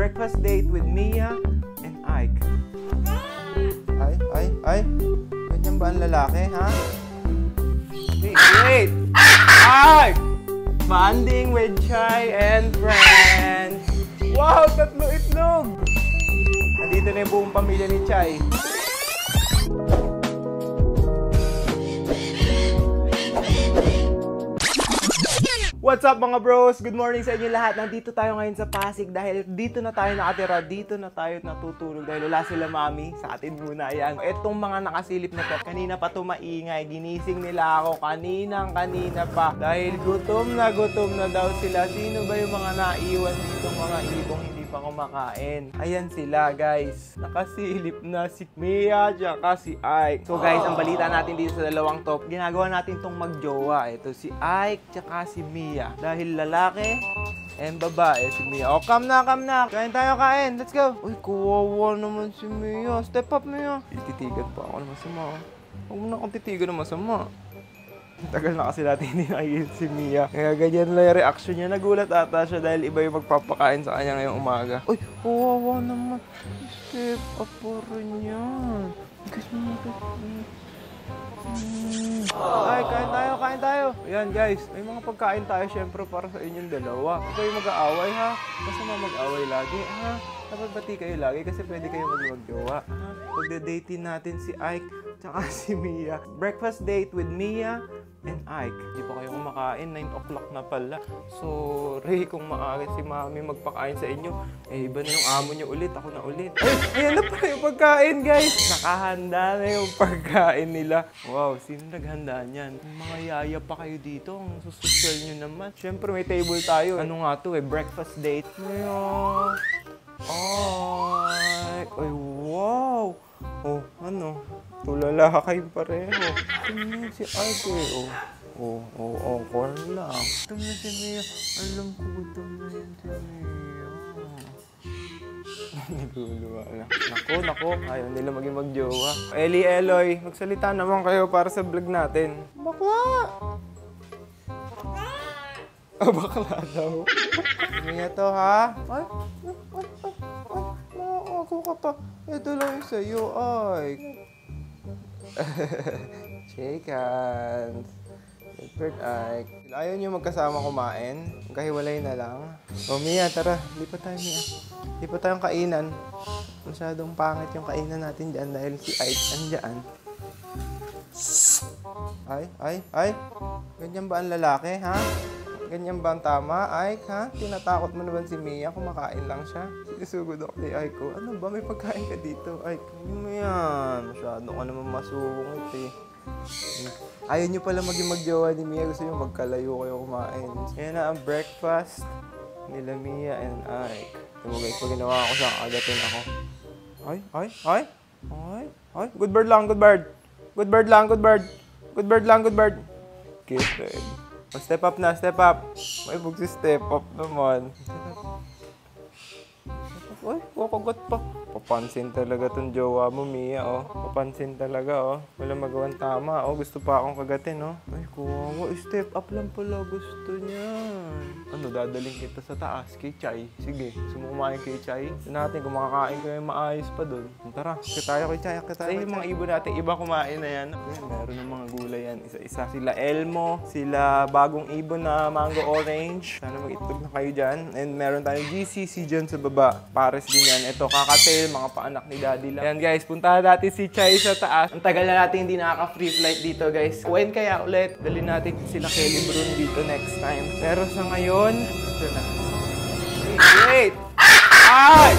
breakfast date with Mia and Ike. Ay. Ganyan ba ang lalaki, ha? Wait! Ike! Bonding with Chai and friends. Wow, 3 itlog! Nandito na yung buong pamilya ni Chai. What's up mga bros? Good morning sa inyo lahat. Nandito tayo ngayon sa Pasig dahil dito na tayo nakatira, dito na tayo natutulog dahil wala sila mami. Sa atin muna yan. Itong mga nakasilip na to, kanina pa to maingay. Ginising nila ako kanina pa. Dahil gutom na daw sila. Sino ba yung mga naiwan dito, mga ibong hindi pa kumakain? Ayan sila guys. Nakasilip na si Mia at si Ike. So guys, ang balita natin dito sa dalawang top, ginagawa natin tong magjowa. Ito si Ike at si Mia. Dahil lalaki and babae si Mia. Oh, come na. Kain tayo, kain. Let's go. Uy, kawawa naman si Mia. Step up, Mia. Titigan pa ako na masama. Huwag mo na akong titigan na masama. Tagal na kasi natin hindi nakikita si Mia. Kaya ganyan lang yung reaction niya. Nagulat ata siya dahil iba yung magpapakain sa kanya ngayong umaga. Uy, kawawa naman. Step up po rin yan. Ay, kain tayo. Ayan guys, may mga pagkain tayo syempre para sa inyong dalawa. Huwag kayo mag-aaway ha. Masama mag-aaway lagi ha. Dapat bati kayo lagi kasi pwede kayo mag-jowa. Pagda-datein natin si Ike tsaka si Mia. Breakfast date with Mia and Ike. Hindi pa kayo kumakain, 9 o'clock na pala. So, Ray, kung maaga si Mami magpakain sa inyo, eh iba na yung amo nyo ulit, ako na ulit. Ay, ayan na pala yung pagkain guys. Nakahanda na yung pagkain nila. Wow, sino naghanda niyan? Mga yaya pa kayo dito, ang susosyal nyo naman. Syempre may table tayo. Ano nga to breakfast date. Mia. Ay, wow. Oh, ano? Tulala kayong pareho. Tingnan si Ike corn lang. Tingnan si Mia. Alam ko gutom na yan si Mia. Naguluwa na. Nako. Ayaw nila maging magjowa. Eli, Eloy, magsalita naman kayo para sa vlog natin. Bakla! Bakla daw. Mia to, ha? Ay. Ako ka pa. Ito lang yung sa'yo, ay. Shake hands. Bird Ike. Ayaw nyo magkasama kumain? Magkahiwalay na lang. O Mia, tara. Lipat tayo, Mia. Lipat tayong kainan. Masyadong pangit yung kainan natin dyan dahil si Ike andyan. Ay. Ganyan ba ang lalaki, ha? Ganyan ba ang tama, Ike, ha? Tinatakot mo naman si Mia, kumakain lang siya. Sinusugod ako kay Ike ko. Ano ba? May pagkain ka dito, Ike. Ano mo yan? Masyado ka naman masungit, eh. Ayaw nyo pala maging magjowa ni Mia. Gusto nyo magkalayo kayo kumain. Yan na ang breakfast nila Mia and Ike. Ito mo guys, pag ginawa ko siya, agatin ako. Ay. Good bird lang. Cute, step up na, step up. May step up naman. Uy, kukagat pa. Papansin talaga tong jowa mo, Mia, oh. Papansin talaga, oh. Wala magawang tama, oh. Gusto pa akong kagatin, oh. Ay, kuwawa. Step up lang pala gusto niya. Ano, dadaling kita sa taas kay Chai. Sige, sumukumain kay Chai. Ito natin, kung makakain kayo maayos pa doon. Tara, kaya tayo kay Chai. Sa yung mga ibon natin, iba kumain na yan. Ayan, meron ng mga gulay yan. Isa-isa. Sila Elmo, sila bagong ibon na mango orange. Sana mag-itlog na kayo dyan. And meron tayong GCC dyan sa baba. Pares din yan. Ito, kakatail, mga paanak ni Daddy lang. Ayan guys, puntahan natin si Chai sa taas. Ang tagal na natin hindi nakaka-free flight dito guys. When kaya ulit, dali natin sila Kelly Brun dito next time. Pero sa ngayon, ito na. Wait! Ay!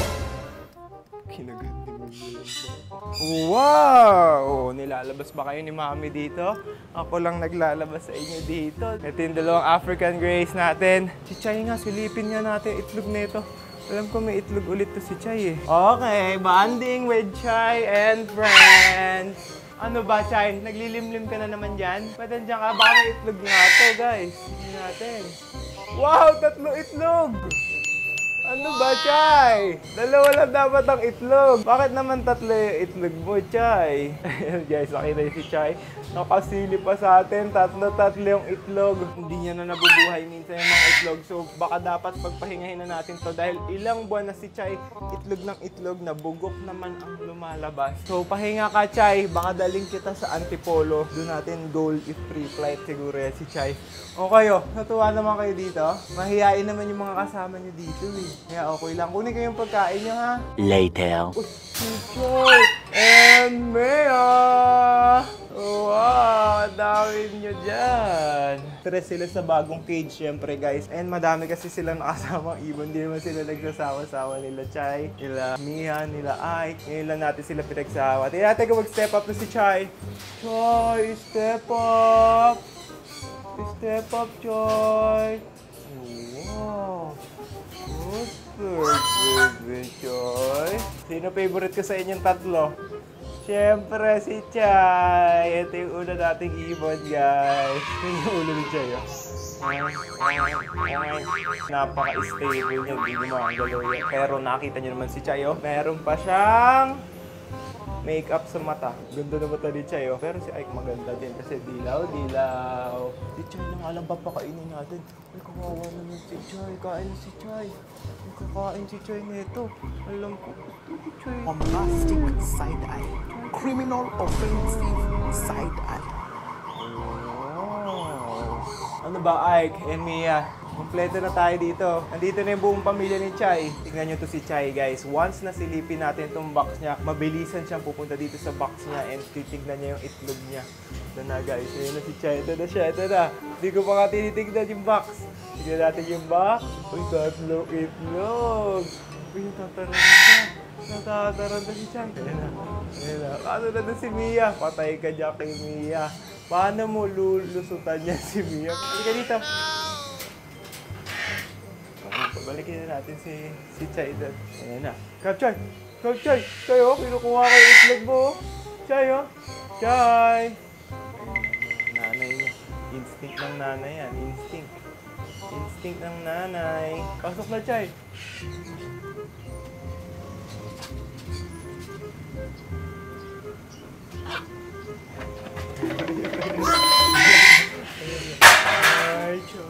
Kinaganda mo yun. Wow! Oh, nilalabas ba kayo ni Mami dito? Ako lang naglalabas sa inyo dito. Ito yung dalawang African Greys natin. Si Chai nga, silipin nga natin itlog nito. Alam ko may itlog ulit to si Chai eh. Okay, bonding with Chai and friends. Ano ba, Chai? Naglilimlim ka na naman dyan? Pwede dyan ka, baka may itlog nga to, guys. Tingnan natin. Wow, 3 itlog! Ano ba, Chay? Dalawa lang dapat ang itlog. Bakit naman tatlo yung itlog mo, Chay? Ayan guys, nakita niyo si Chay. Nakasili pa sa atin. Tatlo yung itlog. Hindi niya na nabubuhay minsan yung mga itlog. So baka dapat pagpahingahin na natin to dahil ilang buwan na si Chay itlog ng itlog na bugok naman ang lumalabas. So pahinga ka, Chay. Baka daling kita sa Antipolo. Doon natin goal if free flight siguro yan si Chay. O kayo, natuwa naman kayo dito? Mahihain naman yung mga kasama nyo dito eh. Kaya okay lang. Kunin kayo yung pagkain nyo ha. Later. Uy, si Chay and Mia! Wow, dami nyo dyan. Tres sila sa bagong cage syempre guys. And madami kasi sila nakasamang ibon. Hindi naman sila nagsasawa-sawa nila Chay, nila Mia, nila Ike. Ngayon lang natin sila pinagsawa. Tingnan natin kung mag-step up na si Chay. Chay, step up! Step up, Chay! Wow! Good, Chay. Sino favorite ko sa inyong tatlo? Siyempre, si Chay. Ito yung una nating ibon, guys. Ito yung ulo ni Chay, oh. Napaka-stable niya, hindi niya makagalaw yan. Pero nakita niyo naman si Chay, oh. Meron pa siyang make-up sa mata. Ganda na mata ni Chay, oh. Pero si Ike maganda din kasi dilaw. Si Chay lang alam papakainin natin. Ay, kawawa naman si Chay. Kain si Chay. Ay, kakain si Chay nito. Alam ko, Chay. Bombastic side eye. Criminal offensive side eye. Wow. Ano ba, Ike and Mia? Kompleto na tayo dito. Nandito na yung buong pamilya ni Chay. Tingnan nyo to si Chay, guys. Once na silipin natin itong box niya, mabilisan siyang pupunta dito sa box niya and titignan niya yung itlog niya. Ito na, guys. Ayun na si Chay. Ito na siya. Ito na. Hindi ko pa nga tinitignan yung box. Tignan natin yung box. Uy, tatlong itlog. Uy, natataranta siya. Natataranta si Chay. Ayun na. Ayun na. Ano na doon si Mia? Patay ka dyan kay Mia. Paano mo lulusutan niya si Mia? Halika dito. Balikin na natin si Chay doon. Ayan na. Chay! Chay! Chay, oh! Kinukuha ko yung itlog mo, oh! Chay, oh! Chay! Nanay niya. Instinct ng nanay yan. Instinct. Instinct ng nanay. Pasok na, Chay! Ay, Chay!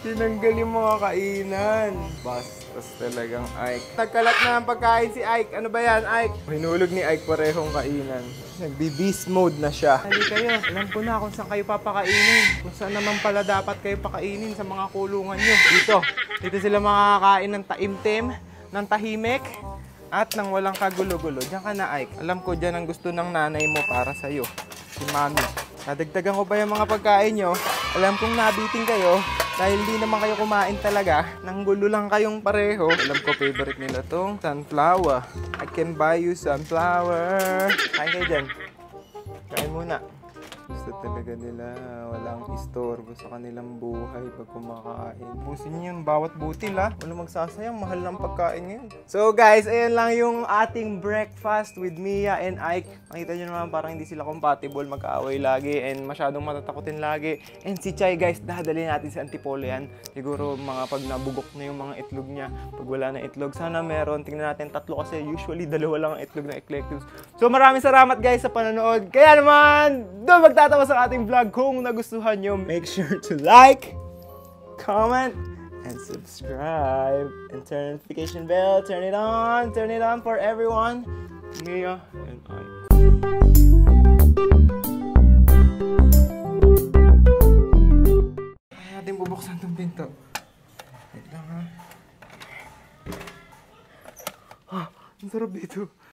Tinanggal yung mga kainan. Bastos talagang Ike. Nagkalat na ang pagkain si Ike. Ano ba yan, Ike? Hinulog ni Ike parehong kainan. Nagbi-beast mode na siya. Hali kayo. Alam ko na kung saan kayo papakainin. Kung saan naman pala dapat kayo pakainin sa mga kulungan nyo. Dito. Dito sila makakain ng taimtim, ng tahimik, at ng walang kagulo-gulo. Diyan ka na, Ike. Alam ko dyan ang gusto ng nanay mo para sa'yo. Si Mami. Nadagdagan ko ba yung mga pagkain nyo? Alam kong nabiting kayo. Dahil di naman kayo kumain talaga, nanggulo lang kayong pareho. Alam ko favorite nila tong sunflower. I can buy you sunflower. Kain kayo dyan. Kain muna. Gusto talaga nila walang istorbo sa kanilang buhay pag kumakain. Busin niyo yung bawat butil ha. Walang magsasayang, mahal ng pagkain ngayon. So guys, ayan lang yung ating breakfast with Mia and Ike. Makita nyo naman parang hindi sila compatible, magkaaway lagi and masyadong matatakotin lagi. And si Chay guys, dadalhin natin sa Antipolo yan. Siguro mga pag nabugok na yung mga itlog niya, pag wala na itlog, sana meron. Tingnan natin tatlo kasi usually dalawa lang ang itlog na eclectus. So maraming salamat guys sa panonood. Kaya naman, doon magtatapos ang ating vlog. Kung nagustuhan nyo, make sure to like, comment, and subscribe. And turn notification bell, turn it on for everyone. Mia and I. Kaya natin bubuksan itong pinto. Wait lang ha. Ah, ang sarap dito.